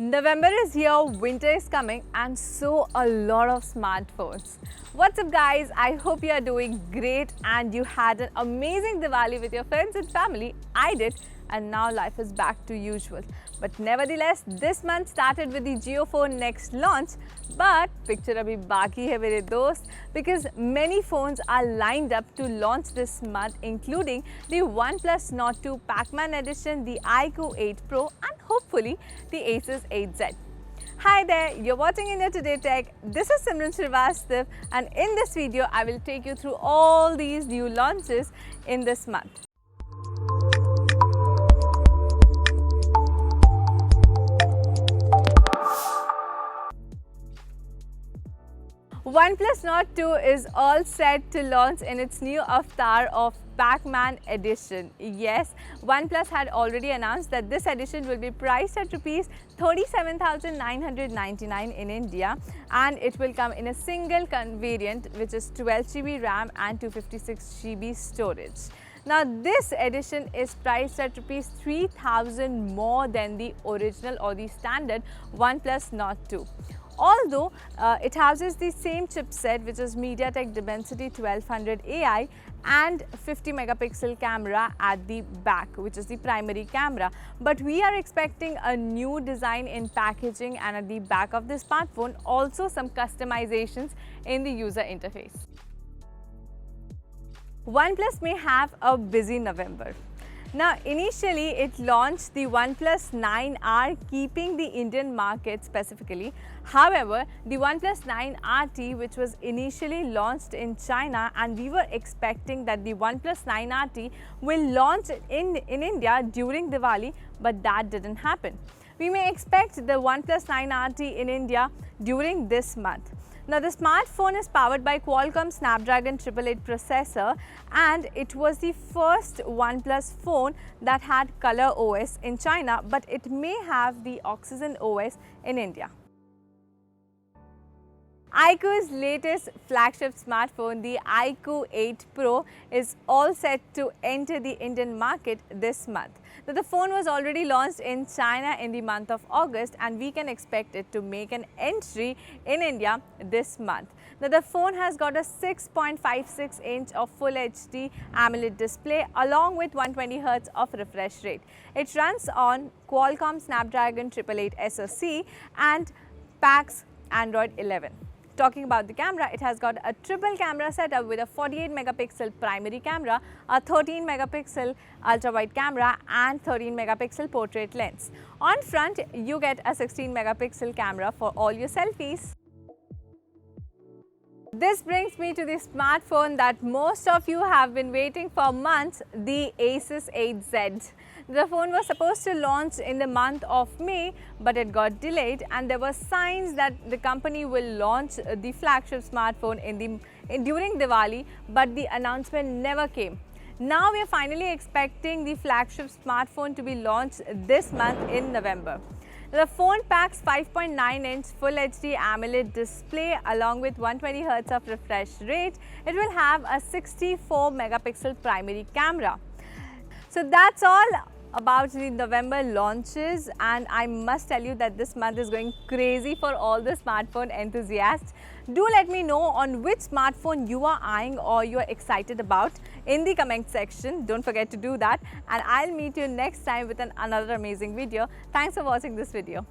November is here, winter is coming, and so a lot of smartphones. What's up guys, I hope you are doing great and you had an amazing Diwali with your friends and family. I did, and now life is back to usual. But nevertheless, this month started with the JioPhone Next launch, but picture abhi baki hai mere dost, because many phones are lined up to launch this month, including the OnePlus Nord 2 Pac Man Edition, the iQOO 8 Pro and hopefully the Asus 8Z. Hi there, you're watching India Today Tech. This is Simran Srivastav, and in this video I will take you through all these new launches in this month. OnePlus Nord 2 is all set to launch in its new avatar of Pac Man Edition. Yes, OnePlus had already announced that this edition will be priced at Rs 37,999 in India, and it will come in a single variant which is 12GB RAM and 256GB storage. Now this edition is priced at Rs 3,000 more than the original or the standard OnePlus Nord 2. Although it houses the same chipset, which is MediaTek Dimensity 1200 AI and 50 megapixel camera at the back, which is the primary camera. But we are expecting a new design in packaging and at the back of the smartphone, also some customizations in the user interface. OnePlus may have a busy November. Now, initially it launched the OnePlus 9R, keeping the Indian market specifically. However, the OnePlus 9RT, which was initially launched in China, and we were expecting that the OnePlus 9RT will launch in India during Diwali, but that didn't happen. We may expect the OnePlus 9RT in India during this month. Now, the smartphone is powered by Qualcomm Snapdragon 888 processor, and it was the first OnePlus phone that had Color OS in China, but it may have the Oxygen OS in India. iQOO's latest flagship smartphone, the iQOO 8 Pro, is all set to enter the Indian market this month. Now, the phone was already launched in China in the month of August, and we can expect it to make an entry in India this month. Now, the phone has got a 6.56 inch of Full HD AMOLED display along with 120Hz of refresh rate. It runs on Qualcomm Snapdragon 888 SoC and packs Android 11. Talking about the camera, it has got a triple camera setup with a 48 megapixel primary camera, a 13 megapixel ultra wide camera and 13 megapixel portrait lens. On front, you get a 16 megapixel camera for all your selfies. This brings me to the smartphone that most of you have been waiting for months, the Asus 8Z. The phone was supposed to launch in the month of May, but it got delayed, and there were signs that the company will launch the flagship smartphone during Diwali, but the announcement never came. Now we are finally expecting the flagship smartphone to be launched this month in November. The phone packs 5.9-inch Full HD AMOLED display along with 120Hz of refresh rate. It will have a 64 megapixel primary camera. So that's all about the November launches, and I must tell you that this month is going crazy for all the smartphone enthusiasts. Do let me know on which smartphone you are eyeing or you are excited about in the comment section. Don't forget to do that, and I'll meet you next time with another amazing video. Thanks for watching this video.